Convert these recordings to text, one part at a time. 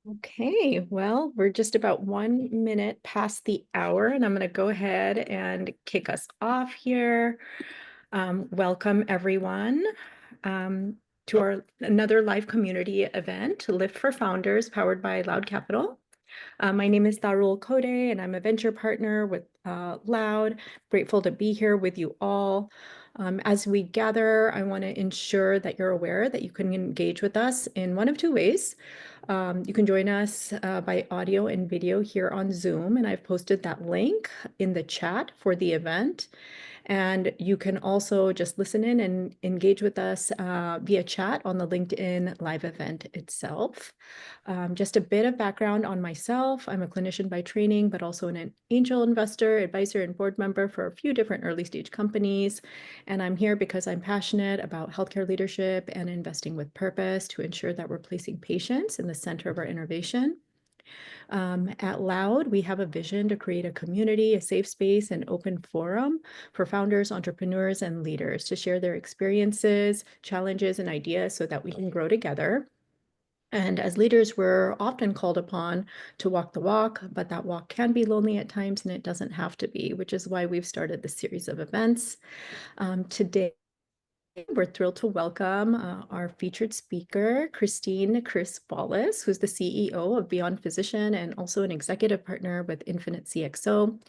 Okay, well, we're just about 1 minute past the hour, and I'm going to go ahead and kick us off here. Welcome, everyone, um, to our another live community event, Lift for Founders, powered by Loud Capital. My name is Tarul Kode, and I'm a venture partner with Loud. Grateful to be here with you all. As we gather, I want to ensure that you're aware that you can engage with us in one of two ways. You can join us by audio and video here on Zoom, and I've posted that link in the chat for the event. And you can also just listen in and engage with us via chat on the LinkedIn live event itself. Just a bit of background on myself. I'm a clinician by training, but also an angel investor, advisor, and board member for a few different early stage companies. And I'm here because I'm passionate about healthcare leadership and investing with purpose to ensure that we're placing patients in the center of our innovation. At Loud, we have a vision to create a community, a safe space, and open forum for founders, entrepreneurs, and leaders to share their experiences, challenges, and ideas so that we can grow together. And as leaders, we're often called upon to walk the walk, but that walk can be lonely at times, and it doesn't have to be, which is why we've started this series of events. Today, we're thrilled to welcome our featured speaker, Chris Wallace, who's the CEO of Beyond Physician and also an executive partner with Infinite CXO.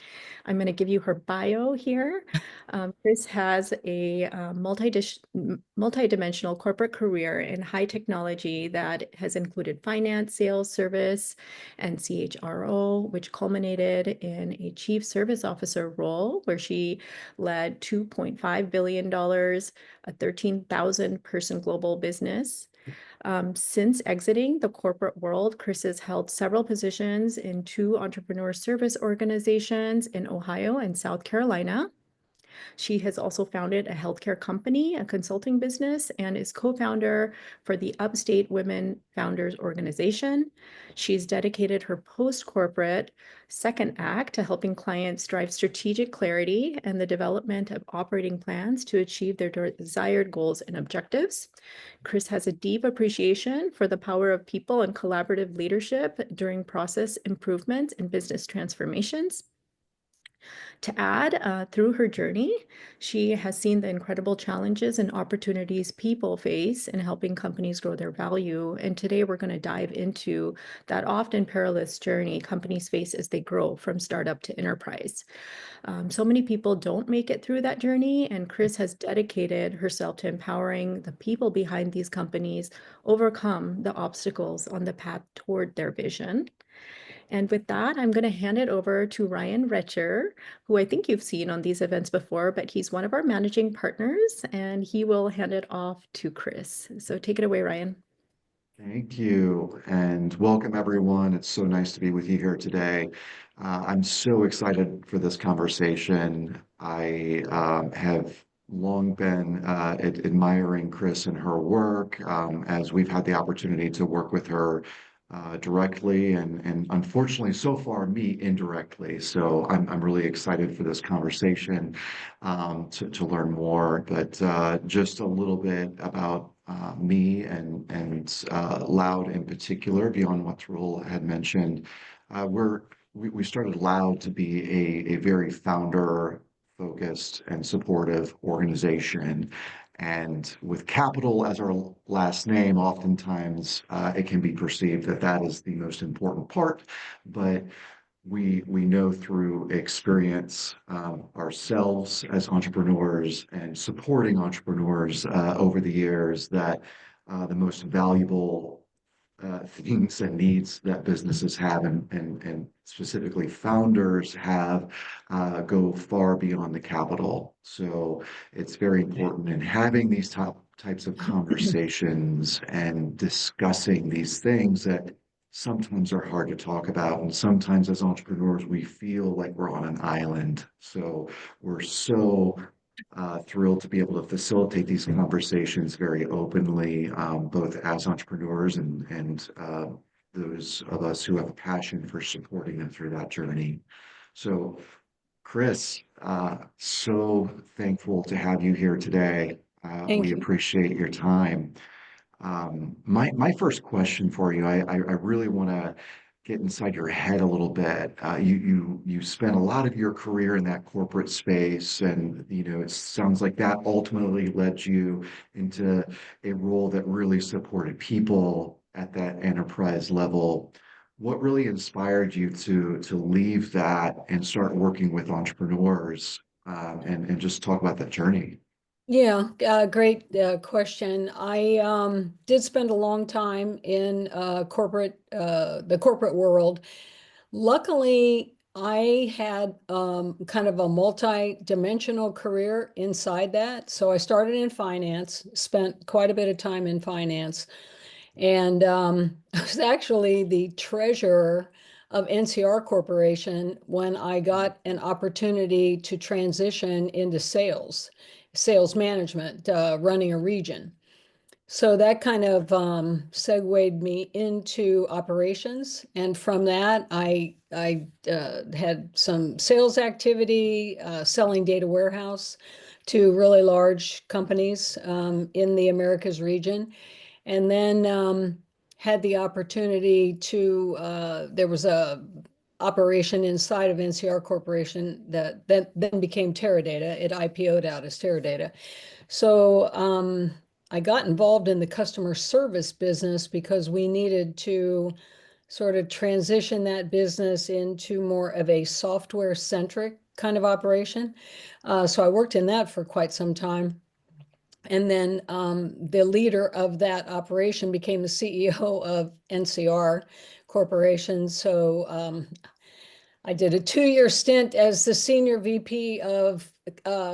I'm going to give you her bio here. Chris has a multi-dimensional corporate career in high technology that has included finance, sales, service, and CHRO, which culminated in a chief service officer role where she led $2.5 billion, a 13,000 person global business. Since exiting the corporate world, Chris has held several positions in two entrepreneur service organizations in Ohio and South Carolina. She has also founded a healthcare company, a consulting business, and is co-founder for the Upstate Women Founders Organization. She's dedicated her post-corporate second act to helping clients drive strategic clarity and the development of operating plans to achieve their desired goals and objectives. Chris has a deep appreciation for the power of people and collaborative leadership during process improvements and business transformations. To add, through her journey, she has seen the incredible challenges and opportunities people face in helping companies grow their value. And today we're going to dive into that often perilous journey companies face as they grow from startup to enterprise. So many people don't make it through that journey, and Chris has dedicated herself to empowering the people behind these companies overcome the obstacles on the path toward their vision. And with that, I'm going to hand it over to Ryan Retcher, who I think you've seen on these events before, but he's one of our managing partners, and he will hand it off to Chris. So take it away, Ryan. Thank you, and welcome everyone. It's so nice to be with you here today. I'm so excited for this conversation. I have long been admiring Chris and her work as we've had the opportunity to work with her directly and unfortunately so far me indirectly. So I'm really excited for this conversation to learn more. But just a little bit about me and Loud in particular, beyond what Tarul had mentioned. We started Loud to be a very founder focused and supportive organization. And with capital as our last name, oftentimes it can be perceived that that is the most important part. But we know through experience ourselves as entrepreneurs and supporting entrepreneurs over the years that the most valuable things and needs that businesses have and specifically founders have go far beyond the capital. So it's very important in having these types of conversations and discussing these things that sometimes are hard to talk about. And sometimes as entrepreneurs, we feel like we're on an island. So we're so thrilled to be able to facilitate these conversations very openly, both as entrepreneurs and those of us who have a passion for supporting them through that journey. So, Chris, so thankful to have you here today. We Thank you. appreciate your time. My first question for you, I really want to get inside your head a little bit. You spent a lot of your career in that corporate space, and it sounds like that ultimately led you into a role that really supported people at that enterprise level. What really inspired you to leave that and start working with entrepreneurs, and just talk about that journey? Yeah, great question. I did spend a long time in the corporate world. Luckily, I had kind of a multi-dimensional career inside that. So I started in finance, spent quite a bit of time in finance, and I was actually the treasurer of NCR Corporation when I got an opportunity to transition into sales management, running a region. So that kind of segued me into operations, and from that, I had some sales activity, selling data warehouse to really large companies in the Americas region, and then had the opportunity to. There was a operation inside of NCR Corporation that then became Teradata. It IPO'd out as Teradata. So I got involved in the customer service business because we needed to sort of transition that business into more of a software-centric kind of operation. So I worked in that for quite some time. And then the leader of that operation became the CEO of NCR Corporation. So I did a 2-year stint as the senior VP of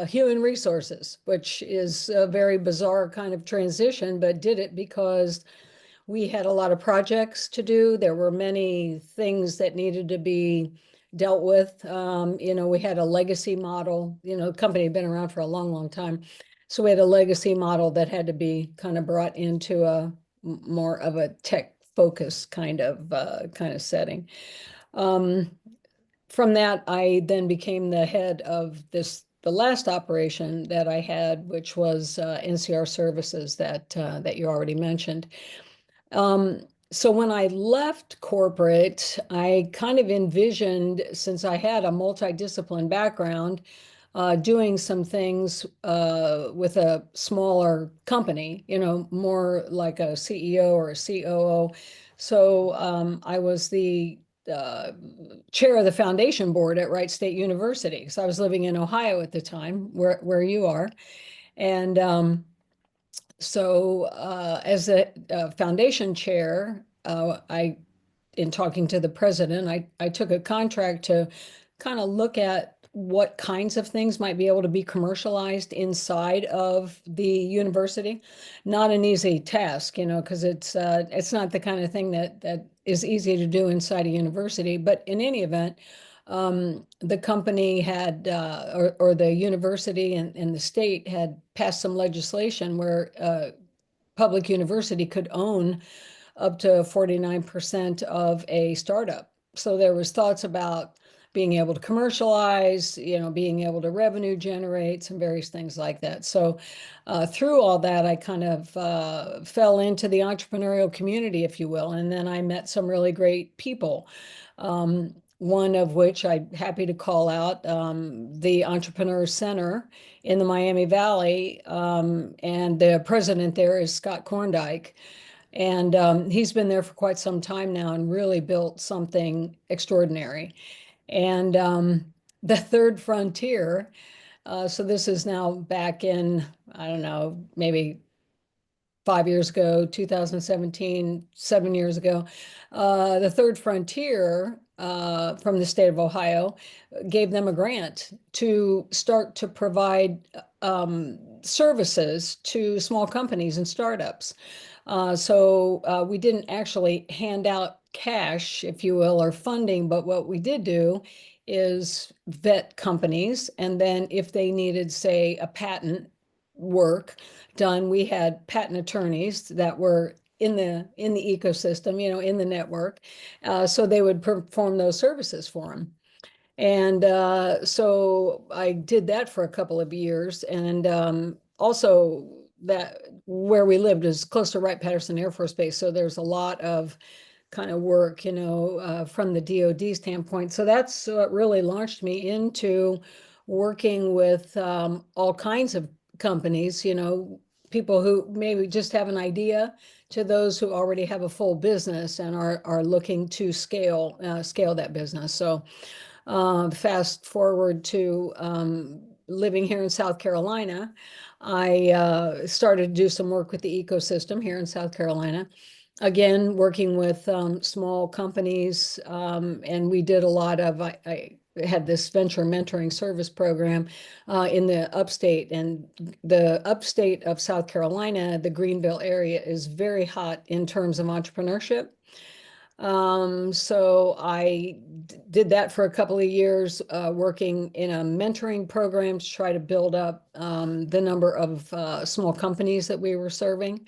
human resources, which is a very bizarre kind of transition, but did it because we had a lot of projects to do. There were many things that needed to be dealt with. We had a legacy model. The company had been around for a long, long time. So we had a legacy model that had to be kind of brought into a more of a tech focus kind of setting. Um, from that, I then became the head of the last operation that I had, which was NCR Services that you already mentioned. So when I left corporate, I kind of envisioned, since I had a multidiscipline background, doing some things with a smaller company, more like a CEO or a COO. So I was the uh, chair of the foundation board at Wright State University. So I was living in Ohio at the time, where you are. And so as a foundation chair, in talking to the president, I took a contract to kind of look at what kinds of things might be able to be commercialized inside of the university. Not an easy task, because it's not the kind of thing that is easy to do inside a university. But in any event, the company had, or the university and the state had passed some legislation where public university could own up to 49% of a startup. So there was thoughts about being able to commercialize, being able to revenue generate, some various things like that. So through all that, I kind of fell into the entrepreneurial community, if you will. And then I met some really great people. One of which I'm happy to call out, the Entrepreneur Center in the Miami Valley. And the president there is Scott Korndike. And he's been there for quite some time now and really built something extraordinary. And the third frontier, so this is now back in, I don't know, maybe 5 years ago, 2017, 7 years ago. The Third Frontier from the state of Ohio gave them a grant to start to provide services to small companies and startups. So we didn't actually hand out cash, if you will, or funding, but what we did do is vet companies. And then if they needed, say, a patent work done, we had patent attorneys that were in the ecosystem, in the network. So they would perform those services for them. And so I did that for a couple of years, and also that where we lived is close to Wright-Patterson Air Force Base. So there's a lot of kind of work, from the DoD standpoint. So that's what really launched me into working with all kinds of companies, people who maybe just have an idea to those who already have a full business and are looking to scale that business. So fast forward to living here in South Carolina, I started to do some work with the ecosystem here in South Carolina. Again, working with small companies, and we did a lot of, I had this venture mentoring service program in the upstate, and the upstate of South Carolina, the Greenville area, is very hot in terms of entrepreneurship. So I did that for a couple of years, working in a mentoring program to try to build up the number of small companies that we were serving.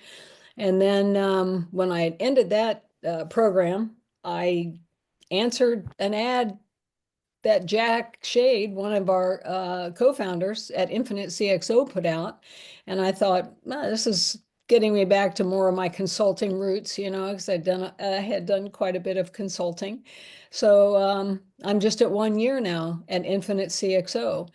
And then when I had ended that program, I answered an ad that Jack Shade, one of our co-founders at Infinite CXO, put out. And I thought, this is getting me back to more of my consulting roots, because I had done quite a bit of consulting. So I'm just at 1 year now at Infinite CXO.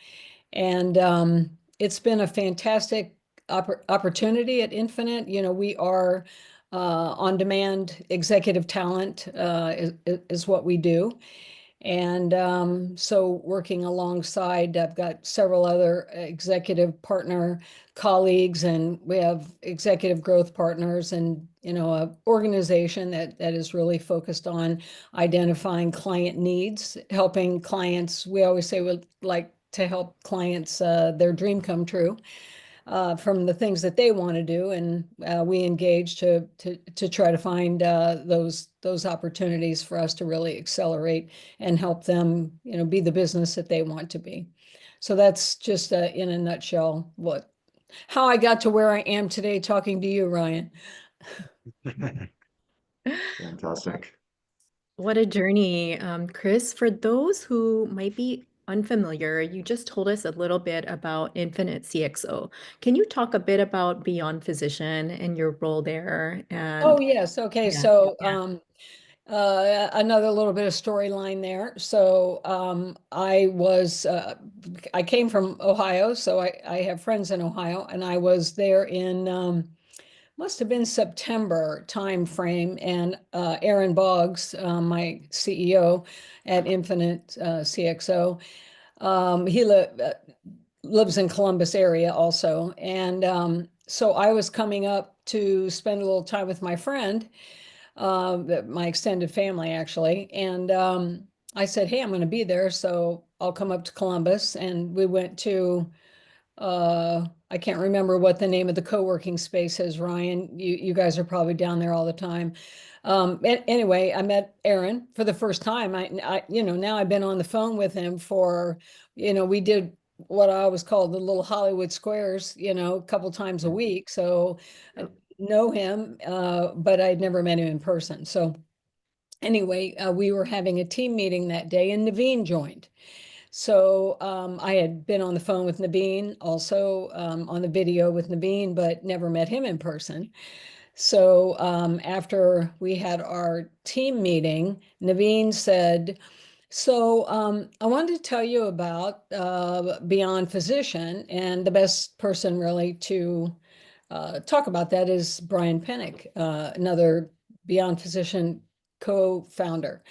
And it's been a fantastic opportunity at Infinite. We are on-demand executive talent is what we do. And so working alongside, I've got several other executive partner colleagues, and we have executive growth partners, and a organization that is really focused on identifying client needs, helping clients. We always say we like to help clients their dream come true from the things that they want to do, and we engage to try to find those opportunities for us to really accelerate and help them, be the business that they want to be. So that's just in a nutshell how I got to where I am today talking to you, Ryan. Fantastic. What a journey, Chris. For those who might be unfamiliar, you just told us a little bit about Infinite CXO. Can you talk a bit about Beyond Physician and your role there? Oh, And yes. Okay. yeah, So yeah. another little bit of storyline there. So I came from Ohio, so I have friends in Ohio, and I was there in must have been September timeframe, and Aaron Boggs, my CEO at Infinite CXO, he lives in Columbus area also, and so I was coming up to spend a little time with my friend, my extended family actually, and I said, "Hey, I'm going to be there, so I'll come up to Columbus," and we went to I can't remember what the name of the co-working space is, Ryan. You guys are probably down there all the time. Anyway, I met Aaron for the first time. Now I've been on the phone with him for, we did what I always call the little Hollywood squares, a couple times a week. So I know him, but I'd never met him in person. So anyway, we were having a team meeting that day, and Naveen joined. So I had been on the phone with Naveen, also on the video with Naveen, but never met him in person. So after we had our team meeting, Naveen said, "So I wanted to tell you about Beyond Physician, and the best person really to talk about that is Brian Pennick, another Beyond Physician co-founder."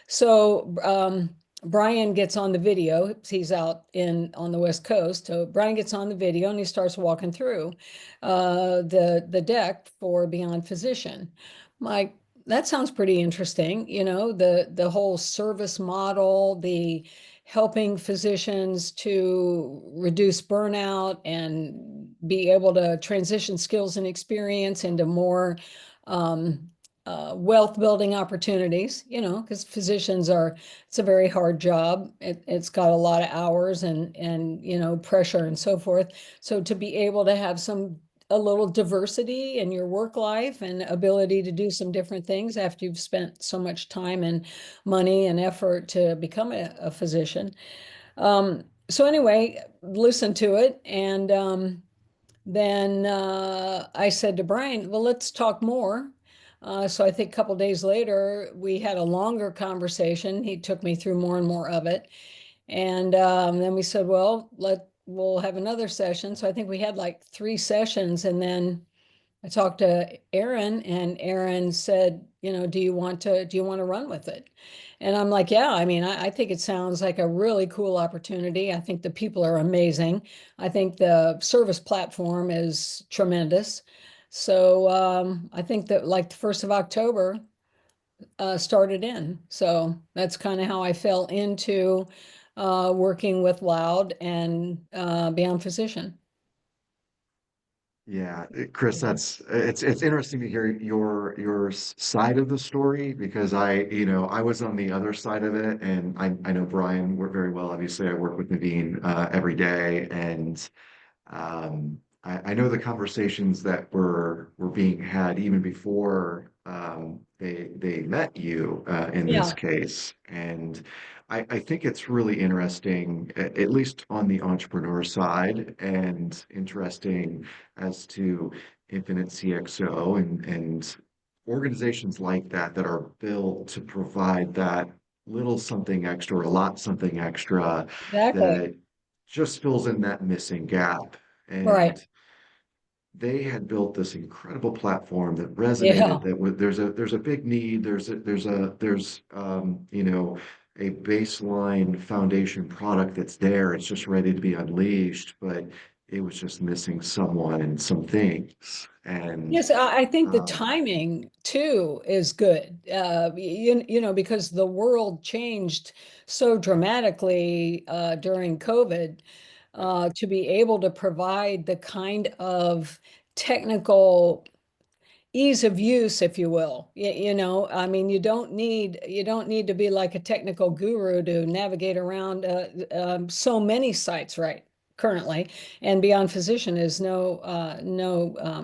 So Brian gets on the video. He's out on the West Coast. So Brian gets on the video and he starts walking through the deck for Beyond Physician. Like, that sounds pretty interesting. The whole service model, the helping physicians to reduce burnout and be able to transition skills and experience into more wealth building opportunities, because it's a very hard job. It's got a lot of hours and pressure and so forth. So to be able to have a little diversity in your work life and ability to do some different things after you've spent so much time and money and effort to become a physician. So anyway, listen to it, and then I said to Brian, well, let's talk more. So I think a couple days later, we had a longer conversation. He took me through more and more of it. And then we said, well, we'll have another session. So I think we had like 3 sessions, and then I talked to Aaron, and Aaron said, do you want to run with it? And I'm like, yeah, I mean, I think it sounds like a really cool opportunity. I think the people are amazing. I think the service platform is tremendous. So I think that like the 1st of October started in. So that's kind of how I fell into working with Loud and Beyond Physician. Yeah, Chris, it's interesting to hear your side of the story because I was on the other side of it, and I know Brian worked very well. Obviously, I work with Naveen every day, and I know the conversations that were being had even before they met you in this Yeah, case, and I think it's really interesting, at least on the entrepreneur side, and interesting as to Infinite CXO and organizations like that that are built to provide that little something extra or a lot something extra exactly. that just fills in that missing gap. Right. And they had built this incredible platform that Yeah. resonated that there's a big need, there's a baseline foundation product that's there, it's just ready to be unleashed, but it was just missing someone and some things. And Yes, I think the um, timing too is good. Because the world changed so dramatically during COVID, to be able to provide the kind of technical ease of use, if you will. I mean, you don't need to be like a technical guru to navigate around so many sites right currently, and Beyond Physician is uh, no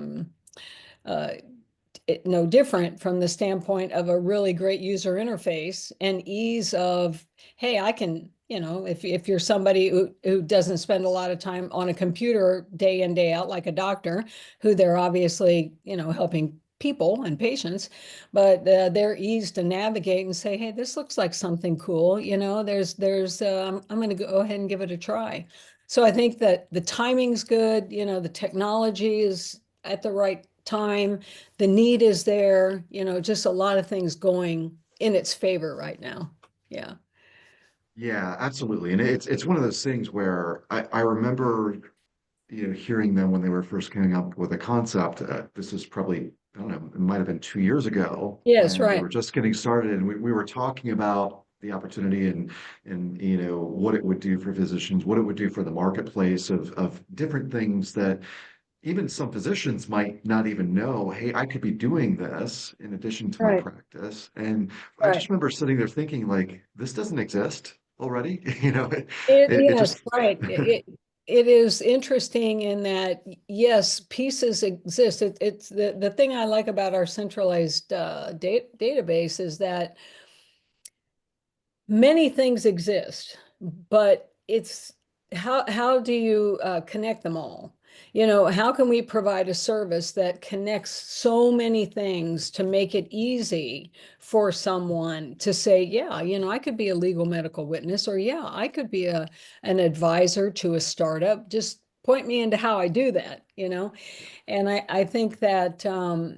different from the standpoint of a really great user interface and ease of, hey, I can, if you're somebody who doesn't spend a lot of time on a computer day in, day out, like a doctor, who they're obviously, helping people and patients, but they're eased to navigate and say, hey, this looks like something cool. I'm going to go ahead and give it a try. So I think that the timing's good, the technology is at the right time, the need is there, just a lot of things going in its favor right now. Yeah. yeah, absolutely. And it's one of those things where I remember hearing them when they were first coming up with a concept. This is probably, I don't know, it might have been 2 years ago Yes, when they right. were just getting started, and we were talking about the opportunity and what it would do for physicians, what it would do for the marketplace of different things that even some physicians might not even know, hey, I could be doing this in addition to my Right. practice. And I Right. just remember sitting there thinking, like, this doesn't exist already. It Yes, just right. It is interesting in that, yes, pieces exist. It's the thing I like about our centralized database is that many things exist, but it's how do you connect them all? How can we provide a service that connects so many things to make it easy for someone to say, yeah, I could be a legal medical witness, or yeah, I could be an advisor to a startup. Just point me into how I do that. And I think that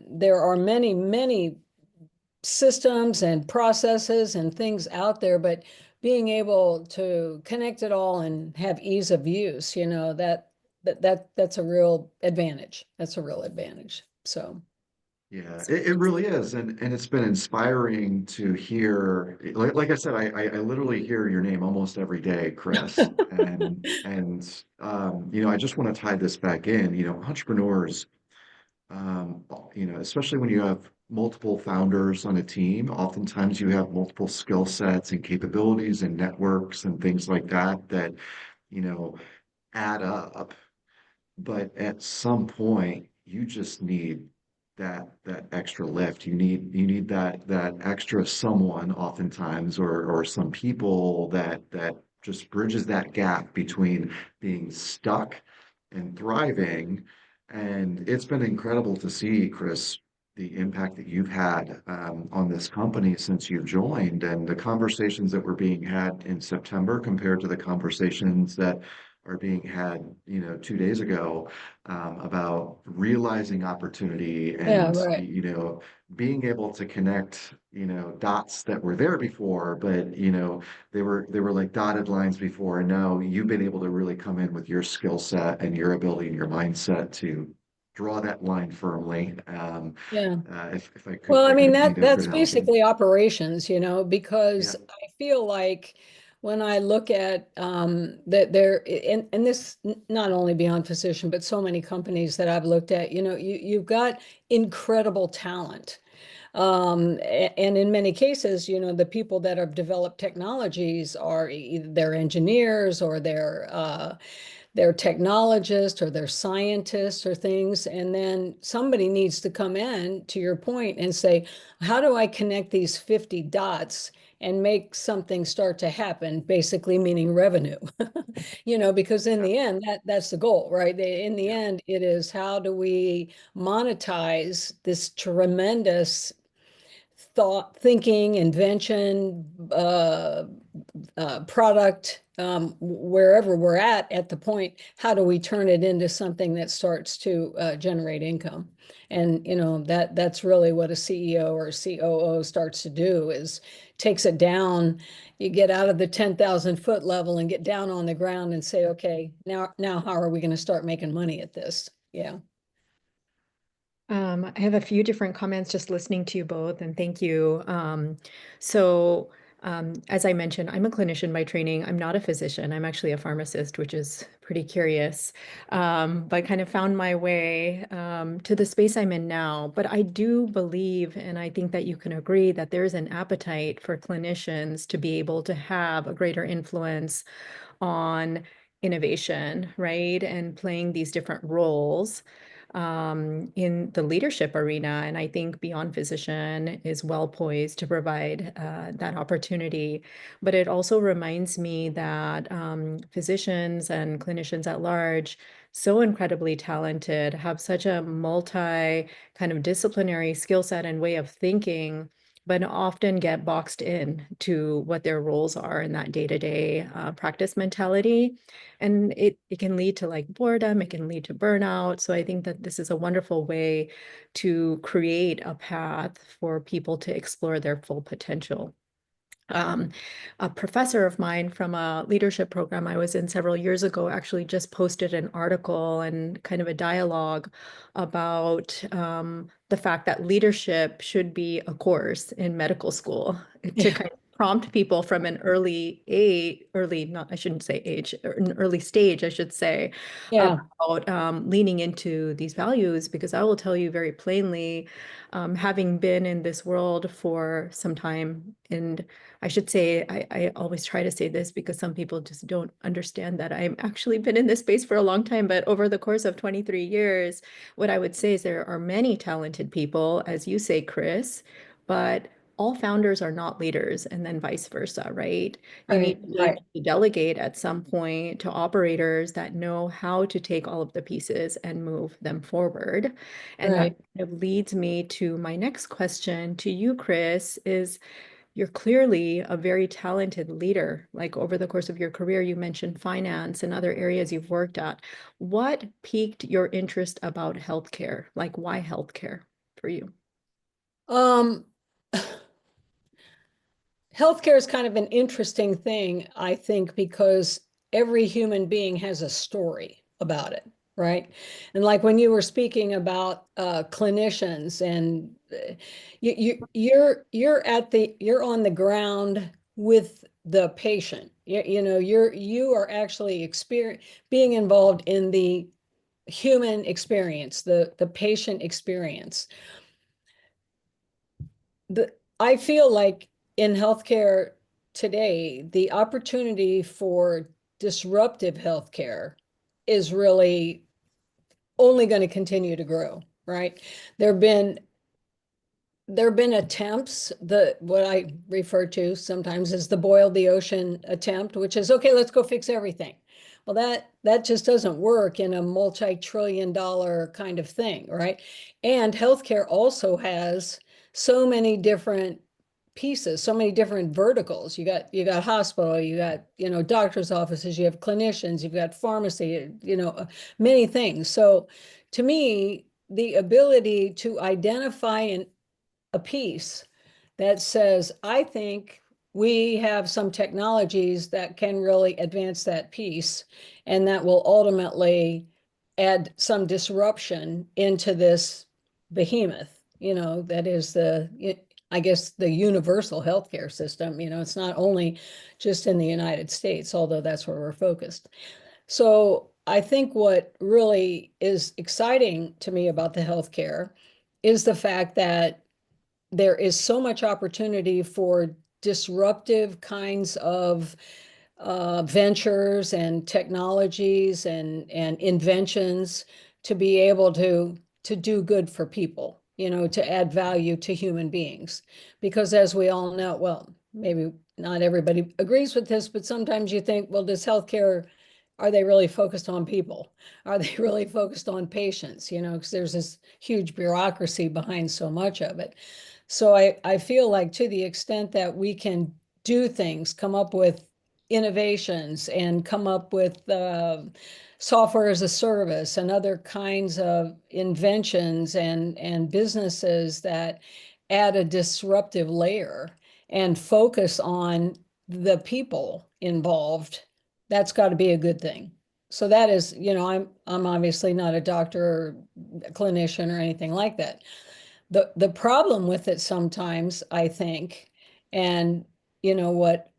there are many, many systems and processes and things out there, but being able to connect it all and have ease of use, that's a real advantage. That's a real advantage. So, Yeah, it really is, and it's been inspiring to hear. Like I said, I literally hear your name almost every day, Chris, and I just want to tie this back in. Entrepreneurs, especially when you have multiple founders on a team, oftentimes you have multiple skill sets and capabilities and networks and things like that that you know add up. But at some point, you just need that extra lift. You need that extra someone oftentimes or some people that just bridges that gap between being stuck and thriving And it's been incredible to see, Chris, the impact that you've had on this company since you've joined, and the conversations that were being had in September compared to the conversations that are being had, 2 days ago, about realizing opportunity Yeah, and, right. being able to connect, dots that were there before, but, they were like dotted lines before, and now you've been able to really come in with your skill set and your ability and your mindset to draw that line firmly. Yeah. If I could, Well, I I mean, could, that's could help you. basically operations, because Yeah, I feel like when I look at that there and this not only beyond physician, but so many companies that I've looked at, you've got incredible talent. And in many cases, the people that have developed technologies are either they're engineers or they're technologists or they're scientists or things. And then somebody needs to come in, to your point, and say, how do I connect these 50 dots and make something start to happen, basically meaning revenue? Because in yeah, the end, that's the goal, right? In the yeah, end, it is how do we monetize this tremendous thought, thinking, invention, product, wherever we're at the point, how do we turn it into something that starts to generate income? And that's really what a CEO or a COO starts to do is takes it down. You get out of the 10,000-foot level and get down on the ground and say, okay, now how are we going to start making money at this? Yeah. I have a few different comments just listening to you both, and thank you. As I mentioned, I'm a clinician by training. I'm not a physician. I'm actually a pharmacist, which is pretty curious, but kind of found my way to the space I'm in now. But I do believe, and I think that you can agree, that there's an appetite for clinicians to be able to have a greater influence on innovation, right? And playing these different roles in the leadership arena. And I think Beyond Physician is well poised to provide that opportunity. But it also reminds me that physicians and clinicians at large, so incredibly talented, have such a multi kind of disciplinary skill set and way of thinking, but often get boxed in to what their roles are in that day-to-day practice mentality. And it can lead to like boredom, it can lead to burnout. So I think that this is a wonderful way to create a path for people to explore their full potential. Um, a professor of mine from a leadership program I was in several years ago actually just posted an article and kind of a dialogue about the fact that leadership should be a course in medical school to Yeah. kind of prompt people from an not, I shouldn't say age, or an early stage, I should say, Yeah. about leaning into these values, because I will tell you very plainly, having been in this world for some time, and I should say, I always try to say this because some people just don't understand that I've actually been in this space for a long time, but over the course of 23 years, what I would say is there are many talented people, as you say, Chris, but all founders are not leaders, and then vice versa, right? You need Right. to learn Right. to delegate at some point to operators that know how to take all of the pieces and move them forward. And that Right. kind of leads me to my next question to you, Chris, is you're clearly a very talented leader. Like over the course of your career, you mentioned finance and other areas you've worked at. What piqued your interest about healthcare? Like, why healthcare for you? Um, Healthcare is kind of an interesting thing, I think, because every human being has a story about it, right? And like when you were speaking about clinicians, and you're on the ground with the patient. You are actually being involved in the human experience, the patient experience. I feel like in healthcare today, the opportunity for disruptive healthcare is really only going to continue to grow, right? There have been there have been attempts, the what I refer to sometimes as the boil the ocean attempt, which is okay, let's go fix everything. Well, that just doesn't work in a multi-trillion-dollar kind of thing, right? And healthcare also has so many different pieces, so many different verticals. You got hospital, you got, doctor's offices, you have clinicians, you've got pharmacy, many things. So to me, the ability to identify a piece that says, I think we have some technologies that can really advance that piece, and that will ultimately add some disruption into this behemoth, that is I guess, the universal healthcare system. It's not only just in the United States, although that's where we're focused. So I think what really is exciting to me about the healthcare is the fact that there is so much opportunity for disruptive kinds of ventures and technologies and inventions to be able to do good for people, to add value to human beings. Because as we all know, well, maybe not everybody agrees with this, but sometimes you think, well, does healthcare, are they really focused on people? Are they really focused on patients? Because there's this huge bureaucracy behind so much of it. So I feel like, to the extent that we can do things, come up with innovations and come up with software as a service and other kinds of inventions and businesses that add a disruptive layer and focus on the people involved, that's got to be a good thing. So that is, I'm obviously not a doctor or a clinician or anything like that. The problem with it sometimes, I think, and what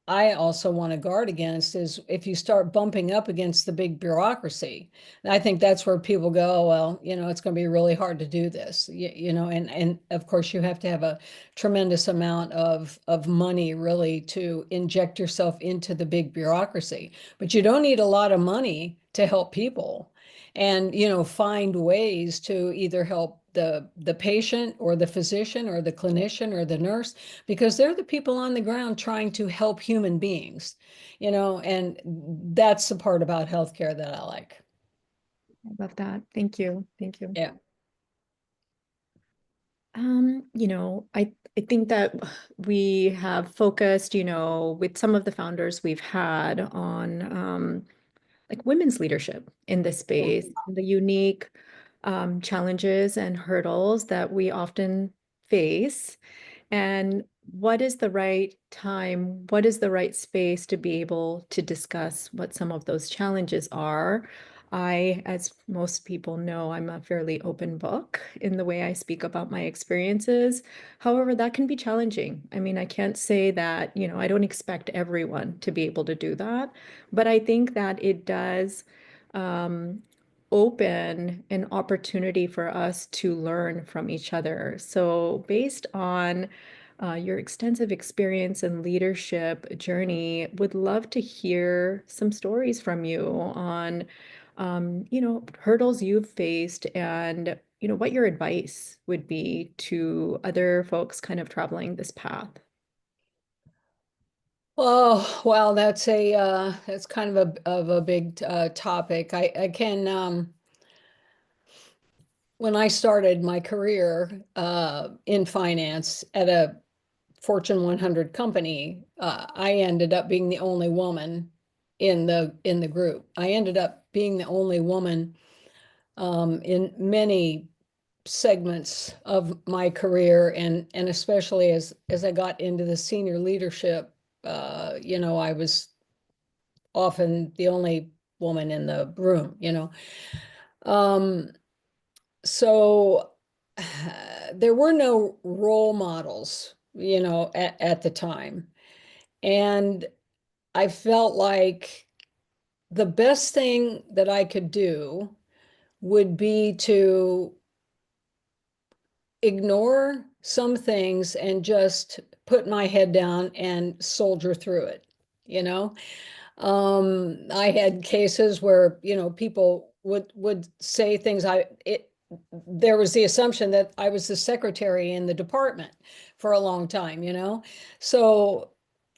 I also want to guard against is if you start bumping up against the big bureaucracy. And I think that's where people go, "Oh, well, it's going to be really hard to do this." And of course you have to have a tremendous amount of money really to inject yourself into the big bureaucracy. But you don't need a lot of money to help people and, find ways to either help the patient or the physician or the clinician or the nurse, because they're the people on the ground trying to help human beings, and that's the part about healthcare that I like. I love that. Thank you. Thank you. Yeah. I think that we have focused, with some of the founders we've had on like women's leadership in this Yeah. space, the unique challenges and hurdles that we often face, and what is the right time, what is the right space to be able to discuss what some of those challenges are. As most people know, I'm a fairly open book in the way I speak about my experiences. However, that can be challenging. I mean, I can't say that, I don't expect everyone to be able to do that, but I think that it does um, open an opportunity for us to learn from each other. So, based on your extensive experience and leadership journey, would love to hear some stories from you on, hurdles you've faced and, what your advice would be to other folks kind of traveling this path. Oh, well, that's kind of a big topic. I can when I started my career in finance at a Fortune 100 company, I ended up being the only woman in the group. I ended up being the only woman in many segments of my career, and especially as I got into the senior leadership, I was often the only woman in the room. Um, so there were no role models, at the time. And I felt like the best thing that I could do would be to ignore some things and just put my head down and soldier through it, you know? I had cases where, people would say things there was the assumption that I was the secretary in the department for a long time, So,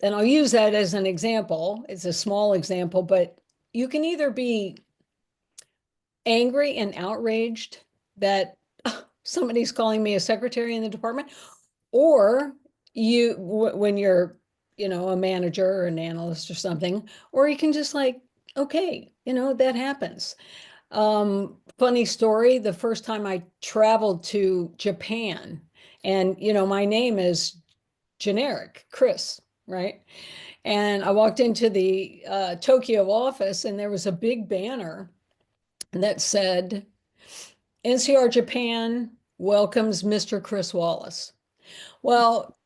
and I'll use that as an example. It's a small example, but you can either be angry and outraged that somebody's calling me a secretary in the department, or when you're, a manager or an analyst or something, or you can just like, okay, that happens. Funny story, the first time I traveled to Japan, and my name is generic, Chris, right? And I walked into the Tokyo office, and there was a big banner that said, NCR Japan welcomes Mr. Chris Wallace. Well,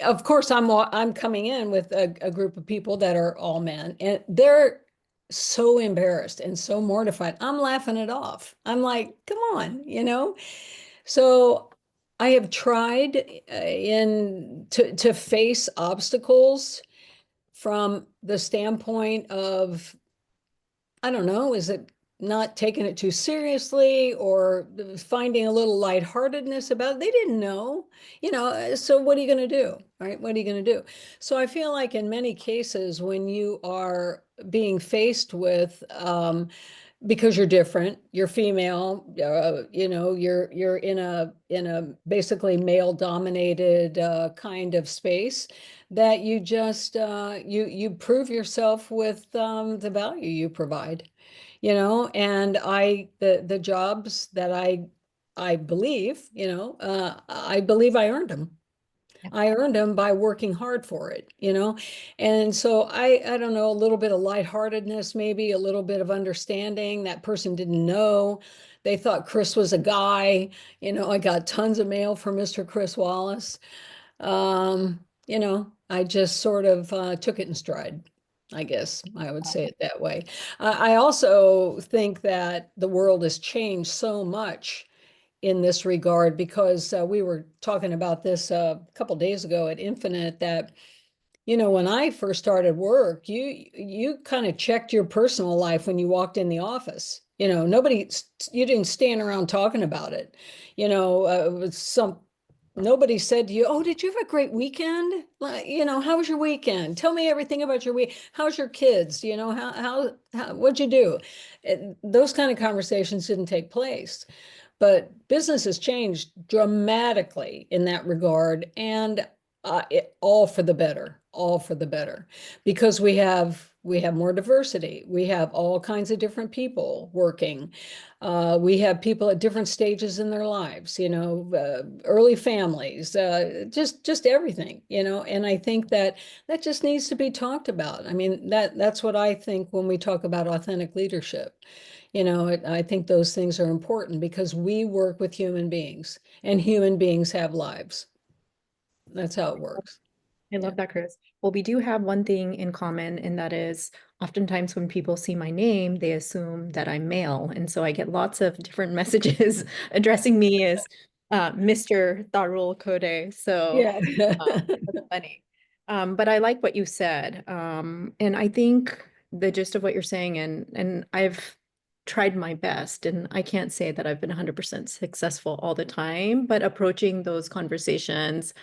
of course, I'm coming in with a group of people that are all men, and they're so embarrassed and so mortified. I'm laughing it off. I'm like, come on. So I have tried to face obstacles from the standpoint of, I don't know, is it not taking it too seriously or finding a little lightheartedness about it? They didn't know, so what are you going to do, right? What are you going to do? So I feel like in many cases when you are being faced with, because you're different, you're female, you're in a basically male dominated kind of space, that you just you prove yourself with the value you provide, and the jobs that I believe, I believe I earned them. Yeah. I earned them by working hard for it, And so I don't know, a little bit of lightheartedness, maybe a little bit of understanding. That person didn't know. They thought Chris was a guy. I got tons of mail from Mr. Chris Wallace. I just sort of took it in stride. I guess I would say it that way. I also think that the world has changed so much in this regard, because we were talking about this a couple days ago at Infinite, that when I first started work, you kind of checked your personal life when you walked in the office. You didn't stand around talking about it. Nobody said to you, "Oh, did you have a great weekend? How was your weekend? Tell me everything about your week. How's your kids? What'd you do?" Those kind of conversations didn't take place. But business has changed dramatically in that regard, and all for the better, all for the better, because we have more diversity. We have all kinds of different people working. We have people at different stages in their lives, early families, just everything, And I think that just needs to be talked about. I mean, that's what I think when we talk about authentic leadership. I think those things are important because we work with human beings, and human beings have lives. That's how it works. I Yeah. love that, Chris. Well, we do have one thing in common, and that is oftentimes when people see my name, they assume that I'm male. And so I get lots of different messages addressing me as Mr. Tarul Kode. So Yeah. that's funny. But I like what you said. And I think the gist of what you're saying, and I've tried my best, and I can't say that I've been 100% successful all the time, but approaching those conversations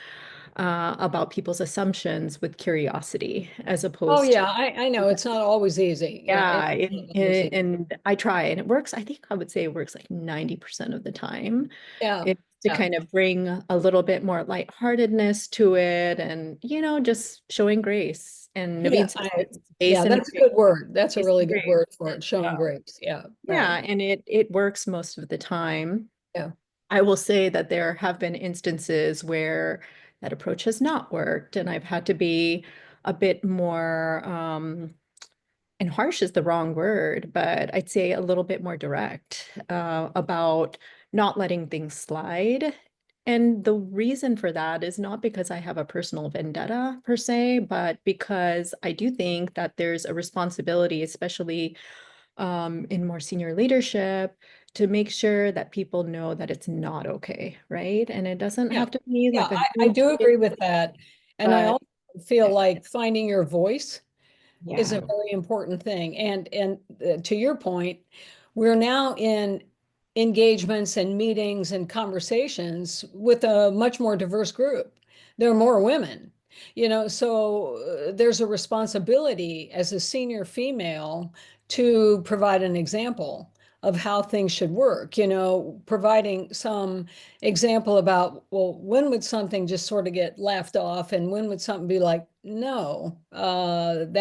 about people's assumptions with curiosity as Oh, opposed to, yeah, I know it's not always easy. Yeah, yeah, it's not always easy. and I try and it works. I think I would say it works like 90% of the time. Yeah, It's to yeah, kind of bring a little bit more lightheartedness to it and, just showing grace. And yeah. Naveen says it's Yeah, based in that's a good word. That's a based really in good grace. word for it, showing Yeah. grace. Yeah, Yeah, right. and it works most of the time. Yeah, I will say that there have been instances where that approach has not worked, and I've had to be a bit more, and harsh is the wrong word, but I'd say a little bit more direct about not letting things slide. And the reason for that is not because I have a personal vendetta per se, but because I do think that there's a responsibility, especially in more senior leadership, to make sure that people know that it's not okay, right? And it doesn't yeah, have to be yeah. like a I huge, do agree with that, and I but also feel like finding your voice is yeah, a very important thing. And to your point, we're now in engagements and meetings and conversations with a much more diverse group. There are more women, so there's a responsibility as a senior female to provide an example of how things should work, providing some example about, well, when would something just sort of get laughed off and when would something be like, no, I'm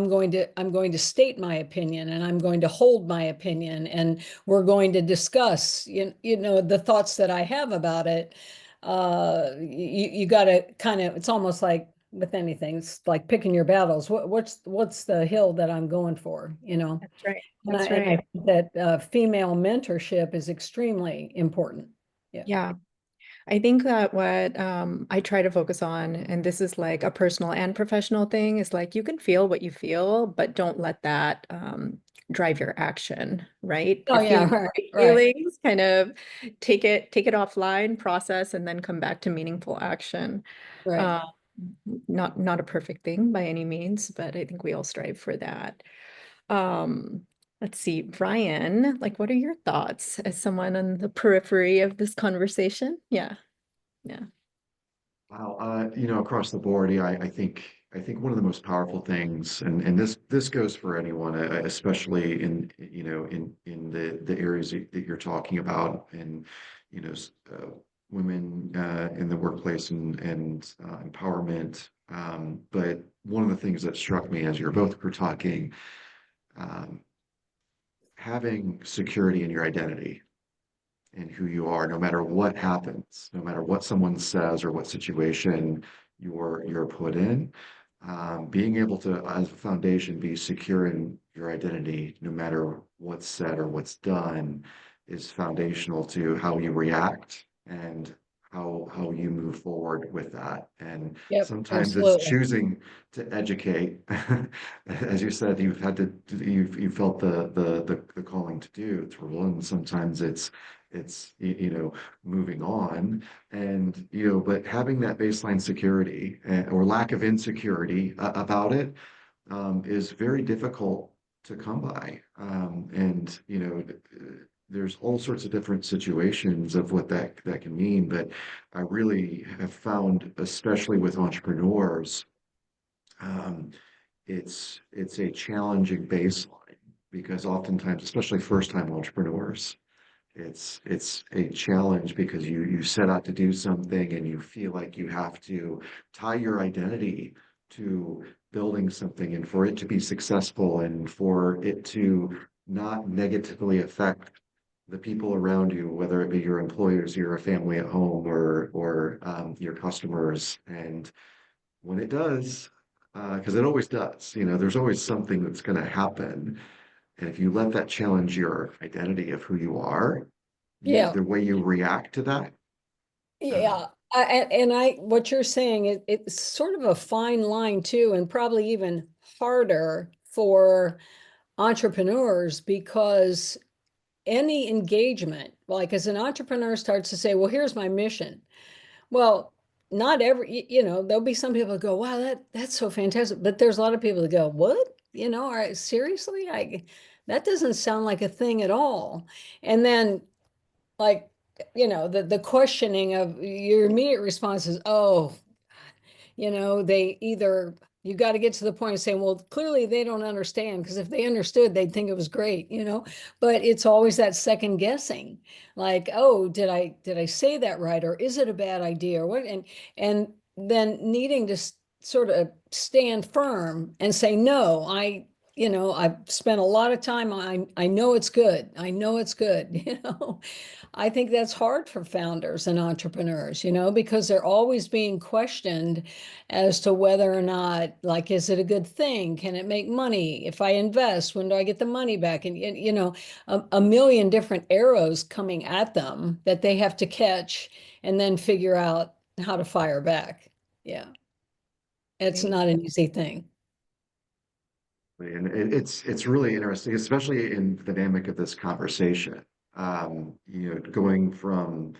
going to state my opinion and I'm going to hold my opinion and we're going to discuss, the thoughts that I have about it. You got to kind of, it's almost like with anything, it's like picking your battles. What's the hill that I'm going for, That's right. And That's I right. think that female mentorship is extremely important. Yeah. Yeah. I think that what I try to focus on, and this is like a personal and professional thing, is like you can feel what you feel, but don't let that drive your action, right? Oh If you yeah, have right, great right, feelings, kind of take it offline, process, and then come back to meaningful action. right. Uh, not a perfect thing by any means, but I think we all strive for that. Um, let's see, Brian, like, what are your thoughts as someone on the periphery of this conversation? Yeah, yeah. Wow, across the board, yeah, I think one of the most powerful things, and this goes for anyone, especially in in the areas that you're talking about, and women in the workplace and empowerment. But one of the things that struck me as you're both were talking, um, having security in your identity and who you are, no matter what happens, no matter what someone says or what situation you're put in. Being able to, as a foundation, be secure in your identity, no matter what's said or what's done, is foundational to how you react and how you move forward with that. And Yep, sometimes it's absolutely. choosing to educate, as you said, you felt the calling to do, Tarul, and sometimes it's moving on and but having that baseline security or lack of insecurity about it is very difficult to come by. And there's all sorts of different situations of what that can mean, but I really have found, especially with entrepreneurs, um, it's a challenging baseline because oftentimes, especially first-time entrepreneurs, it's a challenge because you set out to do something and you feel like you have to tie your identity to building something and for it to be successful and for it to not negatively affect the people around you, whether it be your employers, your family at home, or your customers. And when it does, because it always does, there's always something that's going to happen. And if you let that challenge your identity of who you are, Yeah, the way you react to that. Um, yeah. What you're saying, it's sort of a fine line too, and probably even harder for entrepreneurs because any engagement, like as an entrepreneur starts to say, well, here's my mission. Well, not every, there'll be some people that go, wow, that's so fantastic. But there's a lot of people that go, what? Seriously? That doesn't sound like a thing at all. And then like, the questioning of your immediate response is, oh, they either you got to get to the point of saying, well, clearly they don't understand because if they understood, they'd think it was great, but it's always that second guessing, like, oh, did I say that right? Or is it a bad idea or what? And then needing to sort of stand firm and say, no, I've spent a lot of time. I know it's good. I know it's good. I think that's hard for founders and entrepreneurs, because they're always being questioned as to whether or not, like, is it a good thing? Can it make money? If I invest, when do I get the money back? And, a million different arrows coming at them that they have to catch and then figure out how to fire back. Yeah, it's Right. not an easy thing. and it's really interesting, especially in the dynamic of this conversation. Going from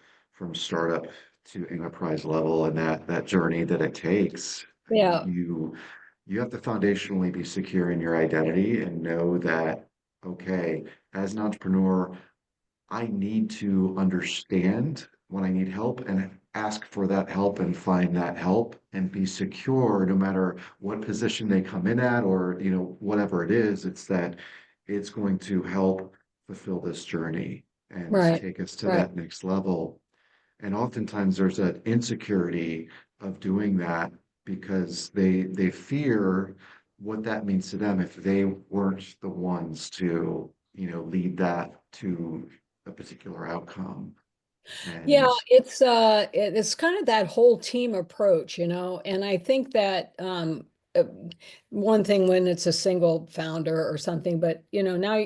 startup to enterprise level and that journey that it takes. Yeah, You have to foundationally be secure in your identity and know that, okay, as an entrepreneur, I need to understand when I need help and ask for that help and find that help and be secure no matter what position they come in at, or whatever it is. It's that it's going to help fulfill this journey and Right, take us to right. that next level. And oftentimes there's that insecurity of doing that because they fear what that means to them if they weren't the ones to, lead that to a particular outcome. Yeah, And it's kind of that whole team approach, and I think that uh, one thing when it's a single founder or something, but now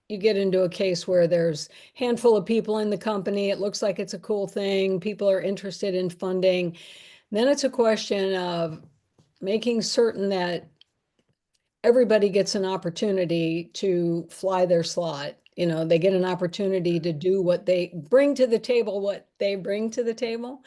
you get into a case where there's handful of people in the company, it looks like it's a cool thing, people are interested in funding. Then it's a question of making certain that everybody gets an opportunity to fly their slot. They get an opportunity to do what they bring to the table, what they bring to the table.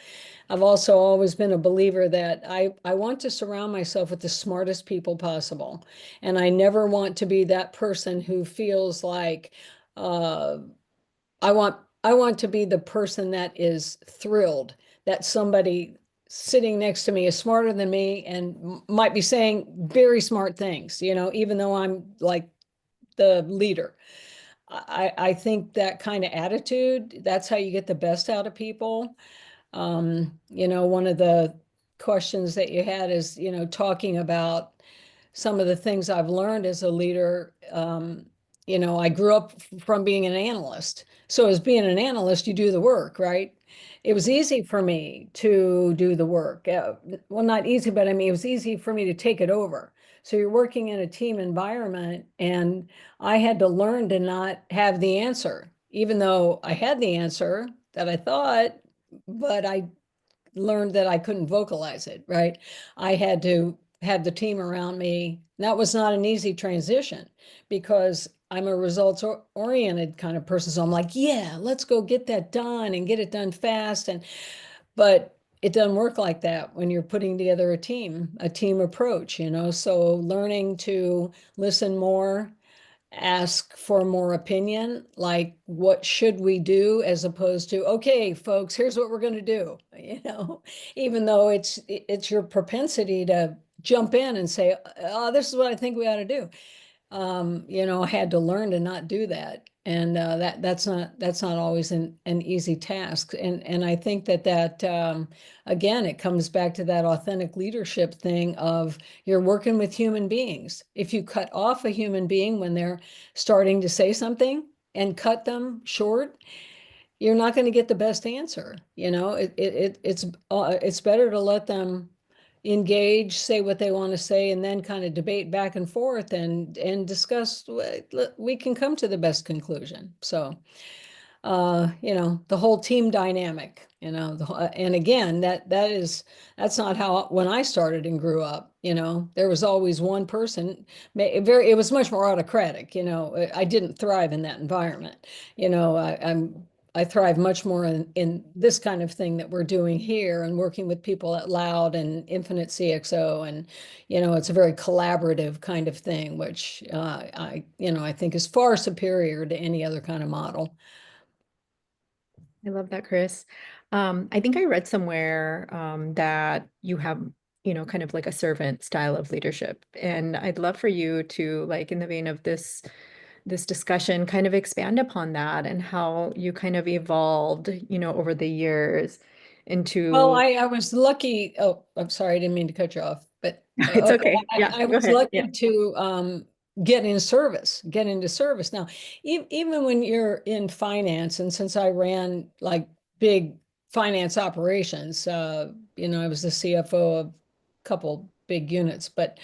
I've also always been a believer that I want to surround myself with the smartest people possible. And I never want to be that person who feels like uh, I want to be the person that is thrilled that somebody sitting next to me is smarter than me and might be saying very smart things, even though I'm like the leader. I think that kind of attitude, that's how you get the best out of people. One of the questions that you had is, talking about some of the things I've learned as a leader. I grew up from being an analyst. So as being an analyst, you do the work, right? It was easy for me to do the work. Well, not easy, but I mean, it was easy for me to take it over. So you're working in a team environment, and I had to learn to not have the answer, even though I had the answer that I thought, but I learned that I couldn't vocalize it, right? I had to have the team around me. That was not an easy transition because I'm a results oriented kind of person. So I'm like, yeah, let's go get that done and get it done fast. But it doesn't work like that when you're putting together a team approach, So learning to listen more, ask for more opinion, like what should we do, as opposed to, okay, folks, here's what we're going to do, even though it's your propensity to jump in and say, oh, this is what I think we ought to do. I had to learn to not do that. And that's not always an easy task. And I think that again, it comes back to that authentic leadership thing of you're working with human beings. If you cut off a human being when they're starting to say something and cut them short, you're not going to get the best answer. It's better to let them engage, say what they want to say, and then kind of debate back and forth and discuss. We can come to the best conclusion. So, the whole team dynamic, and again, that's not how when I started and grew up, there was always one person. It was much more autocratic, I didn't thrive in that environment. I thrive much more in this kind of thing that we're doing here and working with people at Loud and Infinite CXO. And, it's a very collaborative kind of thing, which I think is far superior to any other kind of model. I love that, Chris. I think I read somewhere that you have, kind of like a servant style of leadership. And I'd love for you to, like, in the vein of this discussion, kind of expand upon that and how you kind of evolved, over the years Well, into, I was lucky. Oh, I'm sorry, I didn't mean to cut you off, but it's okay, okay. Yeah, I go was ahead. Yeah. lucky to get into service. Now, even when you're in finance, and since I ran like big finance operations, I was the CFO of a couple big units, but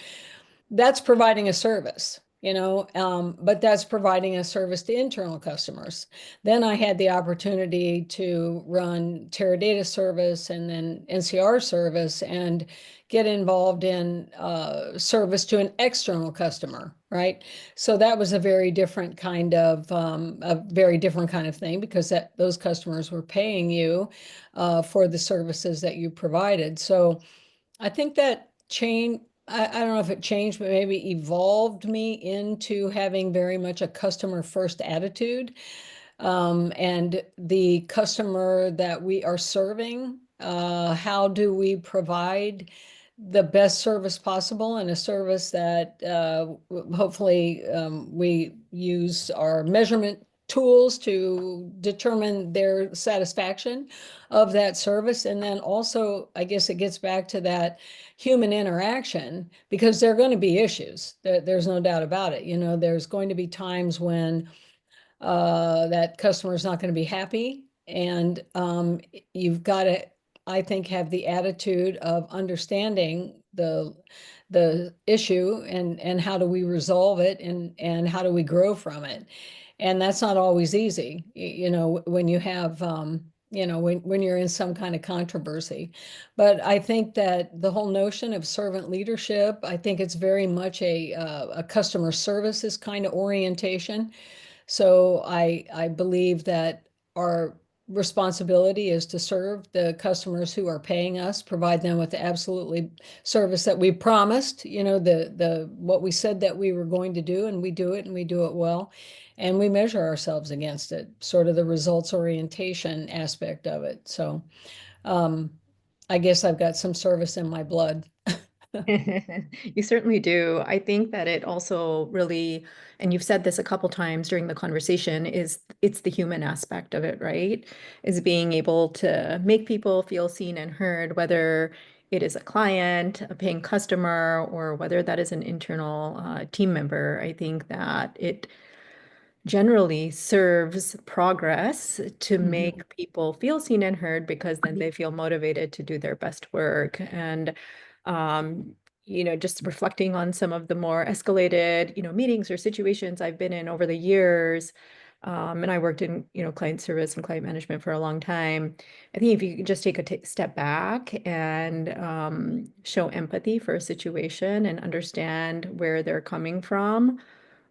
that's providing a service, but that's providing a service to internal customers. Then I had the opportunity to run Teradata service and then NCR service and get involved in service to an external customer, right? So that was a very different kind of thing because those customers were paying you for the services that you provided. So I think that I don't know if it changed, but maybe evolved me into having very much a customer first attitude. And the customer that we are serving How do we provide the best service possible, and a service that hopefully we use our measurement tools to determine their satisfaction of that service. And then also, I guess it gets back to that human interaction, because there are going to be issues. There's no doubt about it. There's going to be times when that customer is not going to be happy. And you've got to, I think, have the attitude of understanding the issue, and how do we resolve it, and how do we grow from it. And that's not always easy, when you have when you're in some kind of controversy. But I think that the whole notion of servant leadership, I think it's very much a customer services kind of orientation. So I believe that our responsibility is to serve the customers who are paying us, provide them with the absolutely service that we promised, the what we said that we were going to do, and we do it, and we do it well. And we measure ourselves against it, sort of the results orientation aspect of it. So um, I guess I've got some service in my blood. You certainly do. I think that it also really, and you've said this a couple times during the conversation, is it's the human aspect of it, right? Is being able to make people feel seen and heard, whether it is a client, a paying customer, or whether that is an internal team member. I think that it generally serves progress to Mhm. make people feel seen and heard, because then they feel motivated to do their best work. And, um, just reflecting on some of the more escalated, meetings or situations I've been in over the years. And I worked in, client service and client management for a long time. I think if you can just take a step back and show empathy for a situation and understand where they're coming from,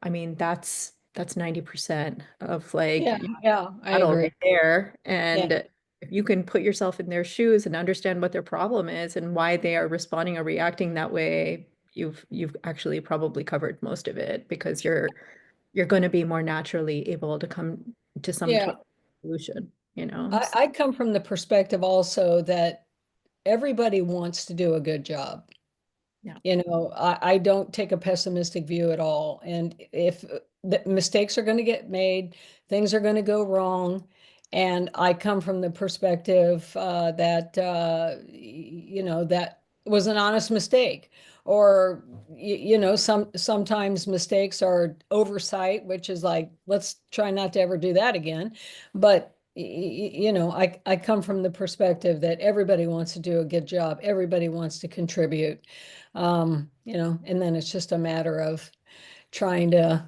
I mean, that's 90% of like Yeah, yeah, I battle agree. right there. Yeah. And if you can put yourself in their shoes and understand what their problem is and why they are responding or reacting that way, you've actually probably covered most of it, because you're going to be more naturally able to come to some Yeah. sort of solution, I come from the perspective also that everybody wants to do a good job. Yeah. I don't take a pessimistic view at all. And if the mistakes are going to get made, things are going to go wrong. And I come from the perspective that, that was an honest mistake. Or, sometimes mistakes are oversight, which is like, let's try not to ever do that again. But, I come from the perspective that everybody wants to do a good job. Everybody wants to contribute. And then it's just a matter of trying to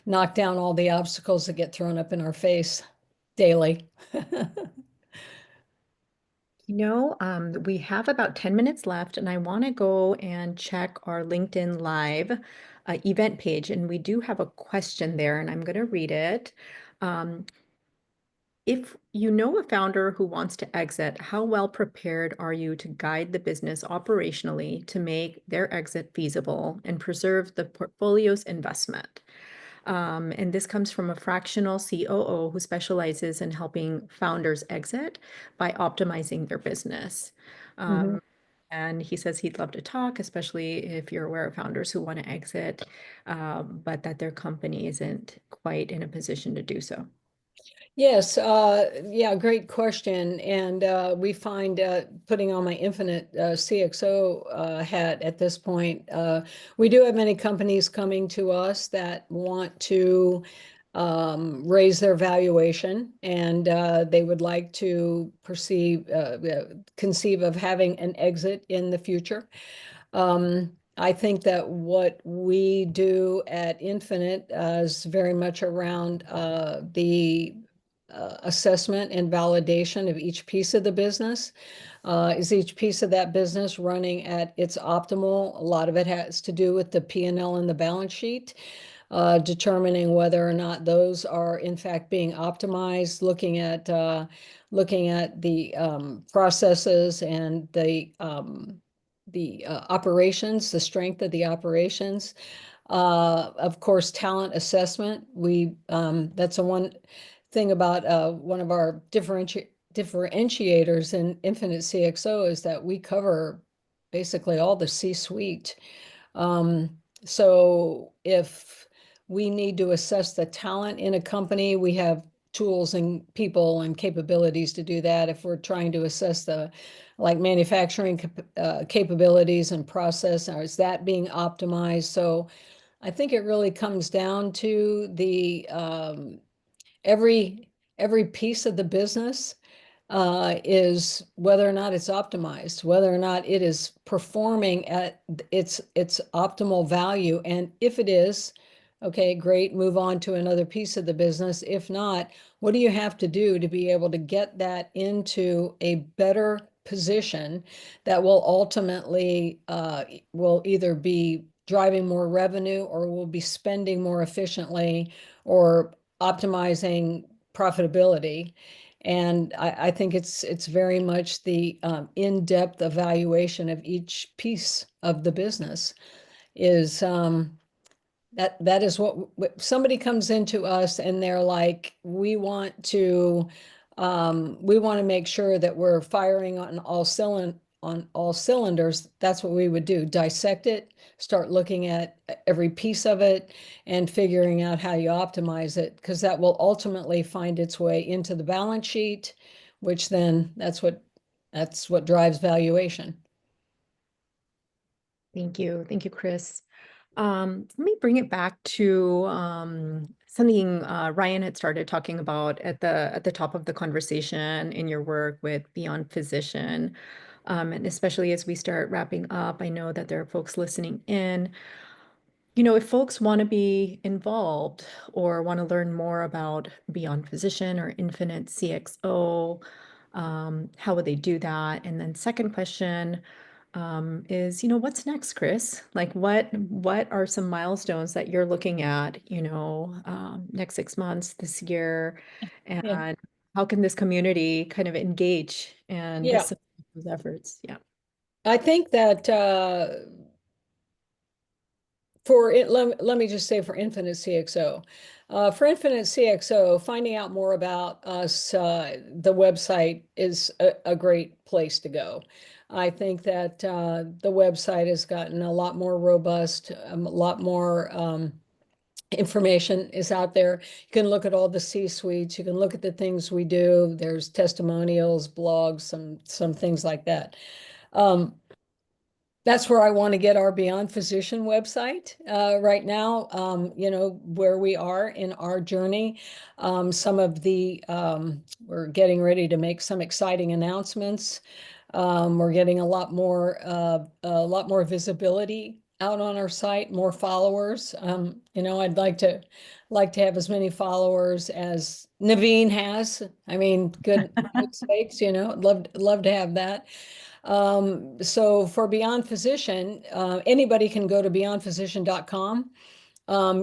knock down all the obstacles that get thrown up in our face daily. We have about 10 minutes left, and I want to go and check our LinkedIn Live event page. And we do have a question there, and I'm going to read it. Um, if you know a founder who wants to exit, how well prepared are you to guide the business operationally to make their exit feasible and preserve the portfolio's investment? And this comes from a fractional COO who specializes in helping founders exit by optimizing their business. Mhm. And he says he'd love to talk, especially if you're aware of founders who want to exit, but that their company isn't quite in a position to do so. Yes, yeah, great question. And we find, putting on my infinite CXO hat at this point, we do have many companies coming to us that want to raise their valuation, and they would like to conceive of having an exit in the future. I think that what we do at Infinite is very much around the assessment and validation of each piece of the business. Is each piece of that business running at its optimal? A lot of it has to do with the P&L and the balance sheet, determining whether or not those are in fact being optimized, looking at the processes and the operations, the strength of the operations. Of course, talent assessment. That's a one thing about one of our differentiators in Infinite CXO is that we cover basically all the C-suite. So if we need to assess the talent in a company, we have tools and people and capabilities to do that. If we're trying to assess the like manufacturing capabilities and process, or is that being optimized? So I think it really comes down to the every piece of the business is whether or not it's optimized, whether or not it is performing at its optimal value. And if it is, okay, great, move on to another piece of the business. If not, what do you have to do to be able to get that into a better position that will ultimately will either be driving more revenue or will be spending more efficiently or optimizing profitability. And I think it's very much the in-depth evaluation of each piece of the business is that is what somebody comes into us and they're like, we want to make sure that we're firing on all cylinders. That's what we would do. Dissect it, start looking at every piece of it and figuring out how you optimize it, because that will ultimately find its way into the balance sheet, which then that's what drives valuation. Thank you. Thank you, Chris. Let me bring it back to something Ryan had started talking about at the top of the conversation in your work with Beyond Physician. And especially as we start wrapping up, I know that there are folks listening in. You know, if folks want to be involved or want to learn more about Beyond Physician or Infinite CXO, how would they do that? And then second question, is, what's next, Chris? Like what are some milestones that you're looking at, next 6 months, this year, Yeah. and how can this community kind of engage and Yeah. support those efforts? Yeah. I think that for it, let me just say for Infinite CXO. For Infinite CXO, finding out more about us, the website is a great place to go. I think that the website has gotten a lot more robust, a lot more information is out there. You can look at all the C-suites, you can look at the things we do. There's testimonials, blogs, some things like that. That's where I want to get our Beyond Physician website right now, where we are in our journey. We're getting ready to make some exciting announcements. We're getting a lot more visibility out on our site, more followers. I'd like to have as many followers as Naveen has. I mean, good sakes, love to have that. So for Beyond Physician, anybody can go to beyondphysician.com.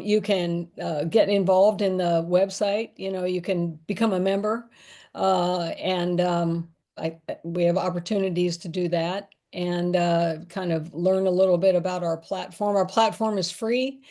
You can get involved in the website. You can become a member, and we have opportunities to do that and kind of learn a little bit about our platform. Our platform is free.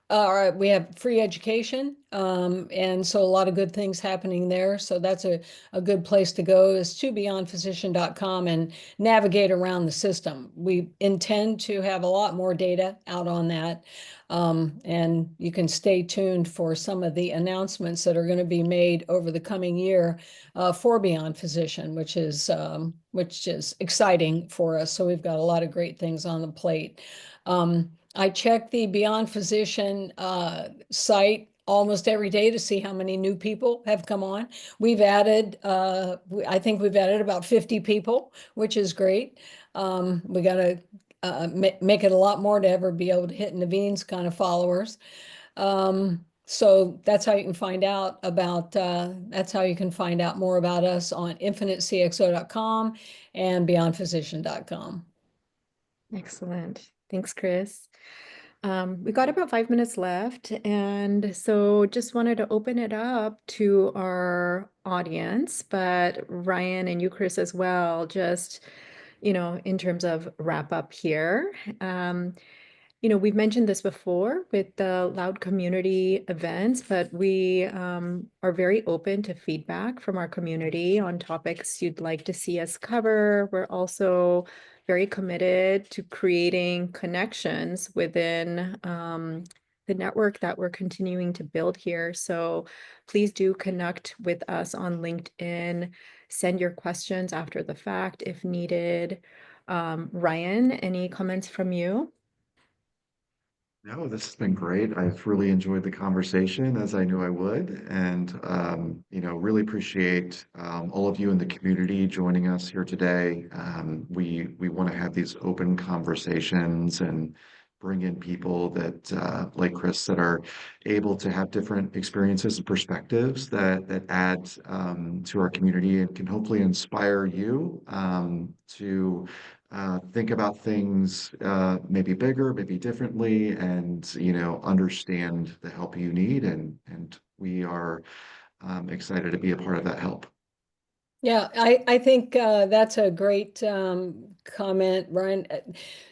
We have free education, and so a lot of good things happening there. So that's a good place to go is to beyondphysician.com and navigate around the system. We intend to have a lot more data out on that. And you can stay tuned for some of the announcements that are going to be made over the coming year for Beyond Physician, which is exciting for us. So we've got a lot of great things on the plate. I check the Beyond Physician site almost every day to see how many new people have come on. I think we've added about 50 people, which is great. We got to make it a lot more to ever be able to hit Naveen's kind of followers. So that's how you can find out more about us on infinitecxo.com and beyondphysician.com. Excellent. Thanks, Chris. We got about 5 minutes left, and so just wanted to open it up to our audience, but Ryan and you, Chris, as well, just, in terms of wrap up here. We've mentioned this before with the Loud community events, but we are very open to feedback from our community on topics you'd like to see us cover. We're also very committed to creating connections within the network that we're continuing to build here. So please do connect with us on LinkedIn. Send your questions after the fact if needed. Ryan, any comments from you? No, this has been great. I've really enjoyed the conversation as I knew I would. And, really appreciate all of you in the community joining us here today. We want to have these open conversations and bring in people that, like Chris, that are able to have different experiences and perspectives that add to our community and can hopefully inspire you to think about things maybe bigger, maybe differently, and understand the help you need, and we are excited to be a part of that help. Yeah, I think that's a great comment, Ryan.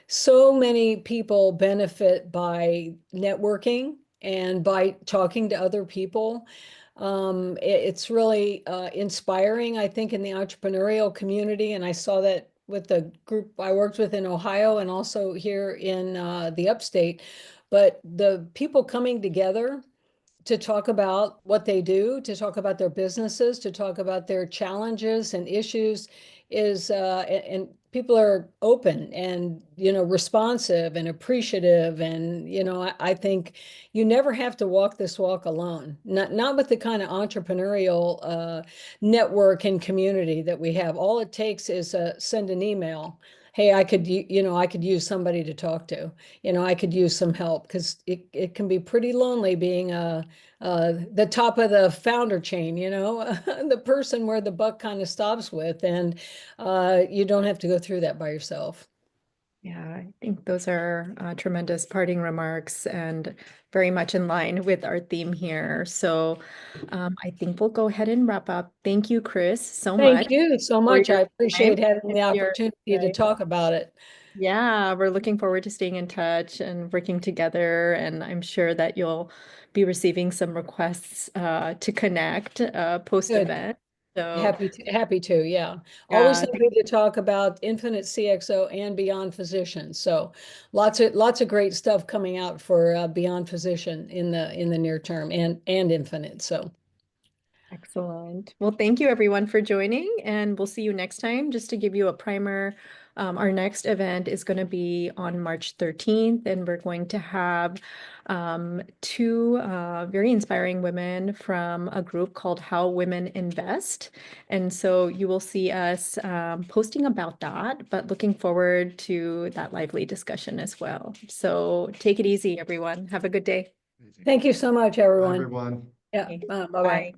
So many people benefit by networking and by talking to other people. It's really inspiring, I think, in the entrepreneurial community. And I saw that with the group I worked with in Ohio and also here in the upstate. But the people coming together to talk about what they do, to talk about their businesses, to talk about their challenges and issues is, and people are open and, responsive and appreciative. And, I think you never have to walk this walk alone, not with the kind of entrepreneurial network and community that we have. All it takes is send an email. Hey, I could use somebody to talk to. I could use some help because it can be pretty lonely being the top of the founder chain, the person where the buck kind of stops with, and you don't have to go through that by yourself. Yeah, I think those are tremendous parting remarks and very much in line with our theme here. So I think we'll go ahead and wrap up. Thank you, Chris, so much Thank you so for much. your I appreciate time having and the your opportunity to insight. talk about it. Yeah, we're looking forward to staying in touch and working together. And I'm sure that you'll be receiving some requests to connect Good. post-event. So Happy to, yeah. Always yeah, happy to talk about Infinite CXO and Beyond Physician. So lots of great stuff coming out for Beyond Physician in the near term and Infinite. So excellent. Well, thank you everyone for joining, and we'll see you next time. Just to give you a primer, our next event is going to be on March 13th, and we're going to have two very inspiring women from a group called How Women Invest. And so you will see us posting about that, but looking forward to that lively discussion as well. So take it easy, everyone. Have a good day. Amazing. thank you so much, Bye, everyone. everyone. Yeah, Okay, bye-bye. bye.